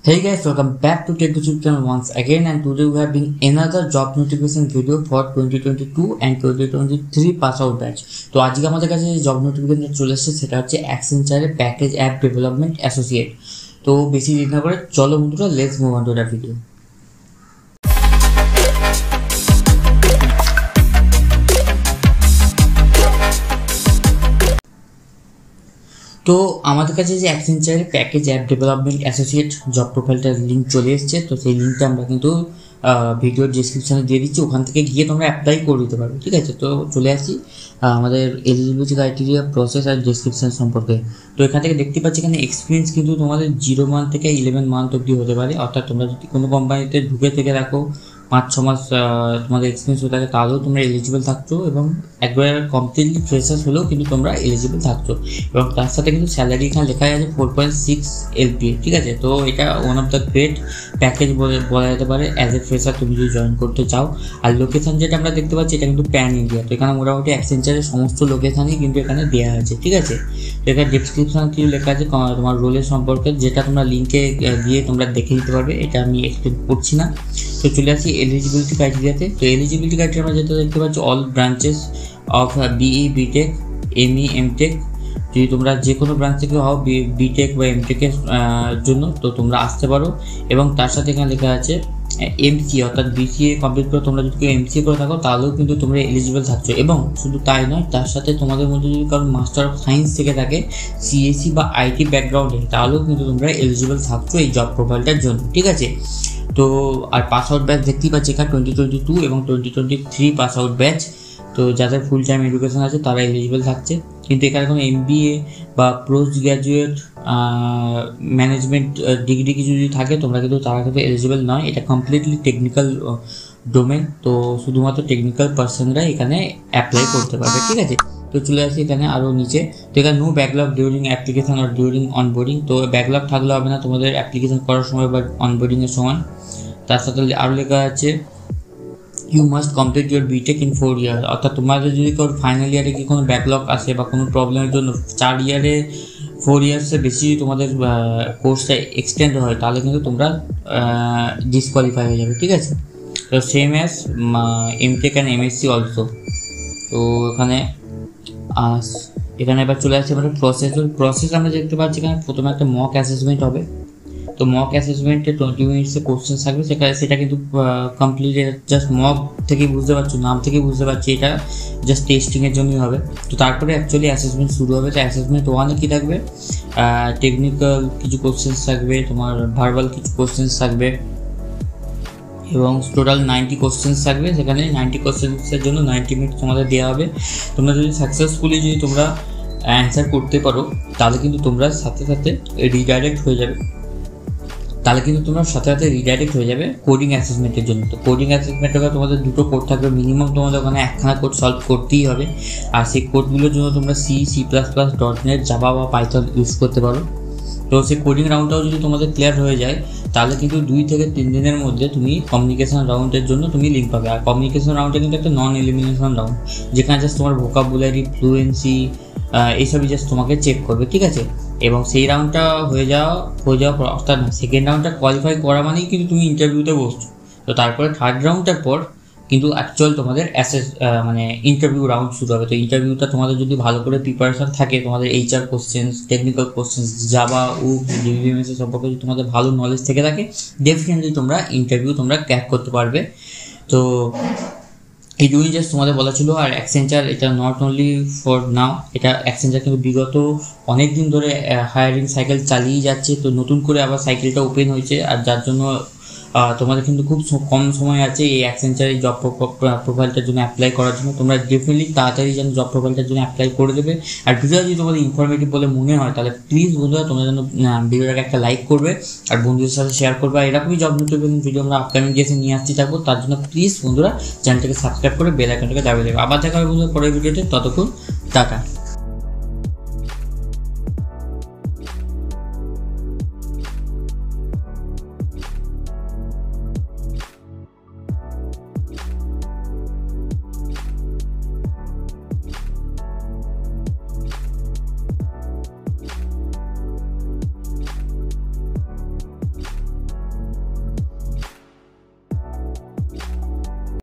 Hey guys, welcome back to Tech YouTube channel once again, and today we have been another job notification video for 2022 and 2023 pass out batch. তো আজকে আমাদের কাছে যে job notification চলে এসেছে সেটা হচ্ছে অ্যাকসেঞ্চারে প্যাকেজ অ্যাপ ডেভেলপমেন্ট অ্যাসোসিয়েট। তো বেশি দেরি না করে চলো বন্ধুরা, let's move on to the video. তো আমাদের কাছে যে অ্যাকসেঞ্চারের package app development associate job প্রোফাইলটার লিঙ্ক চলে এসেছে। তো সেই লিঙ্কটা আমরা কিন্তু ভিডিওর ডিসক্রিপশানে দিয়ে দিচ্ছি, ওখান থেকে গিয়ে তোমরা অ্যাপ্লাই করে দিতে পারবে। ঠিক আছে, তো চলে আসি আমাদের এলিজিবিলিটি ক্রাইটেরিয়া, প্রসেস আর ডিসক্রিপশান সম্পর্কে। তো এখান থেকে দেখতে পাচ্ছি এখানে এক্সপিরিয়েন্স কিন্তু তোমাদের 0 মান্থ থেকে 11 মান্থ অবধি হতে পারে। অর্থাৎ তোমরা যদি কোনো কোম্পানিতে ঢুকে থেকে রাখো 5-6 মাস তোমাদের এক্সপিরিয়েন্স হয়ে থাকে তাহলেও তোমরা এলিজিবল থাকছো, এবং একবার কমপ্লিটলি ফ্রেশার্স হলেও কিন্তু তোমরা এলিজিবল থাকছো। এবং তার সাথে কিন্তু স্যালারি এখানে লেখা আছে 4.6 LPA। ঠিক আছে, তো এটা one of the great package বলা যেতে পারে অ্যাজ এ ফ্রেশার তুমি যদি জয়েন করতে চাও। আর লোকেশান যেটা আমরা দেখতে পাচ্ছি এটা কিন্তু প্যান ইন্ডিয়া। তো এখানে মোটামুটি অ্যাকসেঞ্চারের সমস্ত লোকেশানই কিন্তু এখানে দেওয়া আছে। ঠিক আছে, তো এখানে ডিসক্রিপশান কিছু লেখা আছে তোমার রোলের সম্পর্কে, যেটা তোমরা লিঙ্কে গিয়ে তোমরা দেখে নিতে পারবে, এটা আমি এক্সপ্লেন করছি না। তো চলে আসি এলিজিবিলিটি ক্রাইটেরিয়াতে। তো এলিজিবিলিটি ক্রাইটেরিয়া আমরা যেটা দেখতে পাচ্ছি all branches of BE BTech ME MTech। যদি তোমরা যে কোনো ব্রাঞ্চ থেকে হও BTech বা MTech-এর জন্য, তো তোমরা আসতে পারো। এবং তার সাথে এখানে লেখা আছে MCA, অর্থাৎ BCA কমপ্লিট করে তোমরা যদি কেউ MCA করে থাকো তাহলেও কিন্তু তোমরা এলিজিবল থাকছো। এবং শুধু তাই নয়, তার সাথে তোমাদের মধ্যে যদি কারো মাস্টার অফ সায়েন্স থেকে থাকে CSE বা IT ব্যাকগ্রাউন্ডে, তাহলেও কিন্তু তোমরা এলিজিবল থাকছো এই জব প্রোফাইলটার জন্য। ঠিক আছে, তো আর পাস আউট ব্যাচ দেখতেই পাচ্ছি এখানে 2022 এবং 2023 পাস আউট ব্যাচ। তো যাদের ফুল টাইম এডুকেশন আছে তারা এলিজিবল থাকছে, কিন্তু এখানে কোনো MBA বা পোস্ট গ্র্যাজুয়েট ম্যানেজমেন্ট ডিগ্রি কিছু যদি থাকে তোমরা কিন্তু তারা কিন্তু এলিজিবল নয়। এটা কমপ্লিটলি টেকনিক্যাল ডোমেন, তো শুধুমাত্র টেকনিক্যাল পার্সনরা এখানে অ্যাপ্লাই করতে পারবে। ঠিক আছে, তো চলে আসি এখানে আরও নিচে। তো এখানে নো ব্যাকলগ ডিউরিং অ্যাপ্লিকেশন আর ডিউরিং অনবোর্ডিং। তো ব্যাকলগ থাকলে হবে না তোমাদের অ্যাপ্লিকেশন করার সময় বা অনবোর্ডিংয়ের সময়। তার সাথে আরও লেখা আছে you must complete your BTech in 4 years। অর্থাৎ তোমাদের যদি কোনো ফাইনাল ইয়ারে কি কোনো ব্যাকলগ আসে বা কোনো প্রবলেমের জন্য 4 ইয়ারে 4 ইয়ার্সের বেশি তোমাদের কোর্সটা এক্সটেন্ড হয় তাহলে কিন্তু তোমরা ডিসকোয়ালিফাই হয়ে যাবে। ঠিক আছে, তো same as MTech and MSc also. তো এখানে এবার চলে আসছে আমাদের প্রসেস আমরা দেখতে পাচ্ছি এখানে প্রথমে একটা মক অ্যাসেসমেন্ট হবে। তো মক অ্যাসেসমেন্টে 20 মিনিটসের কোশ্চেন থাকবে, সেটা কিন্তু কমপ্লিট জাস্ট মক থেকেই বুঝতে পারছো, নাম থেকেই বুঝতে পারছি এটা জাস্ট টেস্টিংয়ের জন্যই হবে। তো তারপরে অ্যাকচুয়ালি অ্যাসেসমেন্ট শুরু হবে। তো অ্যাসেসমেন্ট 1-এ কী থাকবে, টেকনিক্যাল কিছু কোশ্চেন্স থাকবে, তোমার ভার্বাল কিছু কোশ্চেন্স থাকবে, এবং টোটাল 90 কোশ্চেন্স থাকবে। সেখানে 90 কোশ্চেন্সের জন্য 90 মিনিট তোমাদের দেওয়া হবে। তোমরা যদি সাকসেসফুলি তোমরা অ্যান্সার করতে পারো তাহলে কিন্তু তোমরা সাথে সাথে রিডাইরেক্ট হয়ে যাবে কোডিং অ্যাসেসমেন্টের জন্য। তো কোডিং অ্যাসেসমেন্টের তোমাদের 2টো কোড থাকবে মিনিমাম, তোমাদের ওখানে একখানা কোড সলভ করতেই হবে। আর সেই কোডগুলোর জন্য তোমরা C++, .NET, জাভা বা পাইথন ইউজ করতে পারো। তো সেই কোডিং রাউন্ডটাও যদি তোমাদের ক্লিয়ার হয়ে যায় তাহলে কিন্তু 2 থেকে 3 দিনের মধ্যে তুমি কমিউনিকেশন রাউন্ডের জন্য তুমি লিঙ্ক পাবে। আর কমিউনিকেশন রাউন্ডটা কিন্তু একটা নন এলিমিনেশন রাউন্ড, যেখানে জাস্ট তোমার ভোকাবুলারি, ফ্লুয়েন্সি এইসবই জাস্ট তোমাকে চেক করবে। ঠিক আছে, এবং সেই রাউন্ডটা হয়ে যাওয়ার পর, অর্থাৎ সেকেন্ড রাউন্ডটা কোয়ালিফাই করা মানেই কিন্তু তুমি ইন্টারভিউতে বসছো। তো তারপরে থার্ড রাউন্ডটার পর কিন্তু অ্যাকচুয়াল তোমাদের ইন্টারভিউ রাউন্ড শুরু হবে। তো ইন্টারভিউটা তোমাদের যদি ভালো করে প্রিপারেশন থাকে, তোমাদের HR questions, technical questions, Java DBMS সম্পর্কে যদি তোমাদের ভালো নলেজ থেকে থাকে, ডেফিনেটলি তোমরা ইন্টারভিউ ক্র্যাক করতে পারবে। তো এইটুকুই জাস্ট তোমাদের বলা ছিল। আর অ্যাকসেঞ্চার এটা নট অনলি ফর নাও, এটা অ্যাকসেঞ্চার কিন্তু বিগত অনেক দিন ধরে হায়ারিং সাইকেল চালিয়ে যাচ্ছে। তো নতুন করে আবার সাইকেলটা ওপেন হয়েছে, আর যার জন্য তোমাদের কিন্তু খুব কম সময় আছে এই অ্যাকসেঞ্চারের জব প্রোফাইলটার জন্য অ্যাপ্লাই করার জন্য। তোমরা ডেফিনেটলি তাড়াতাড়ি যেন জব প্রোফাইলটার জন্য অ্যাপ্লাই করে দেবে। আর ভিডিও যদি তোমাদের ইনফরমেটিভ বলে মনে হয় তাহলে প্লিজ বন্ধুরা তোমরা যেন ভিডিওটাকে একটা লাইক করবে আর বন্ধুদের সাথে শেয়ার করবে। আর এরকমই জব নোটিফিকেশন ভিডিও আমরা আপকামিং ডেসে নিয়ে আসতে থাকবো। তার জন্য প্লিজ বন্ধুরা চ্যানেলটাকে সাবস্ক্রাইব করে বেল আইকনটাকে দাবিয়ে দেবে। আবার দেখা হবে বন্ধুরা পরের ভিডিওতে, ততক্ষণ টাটা।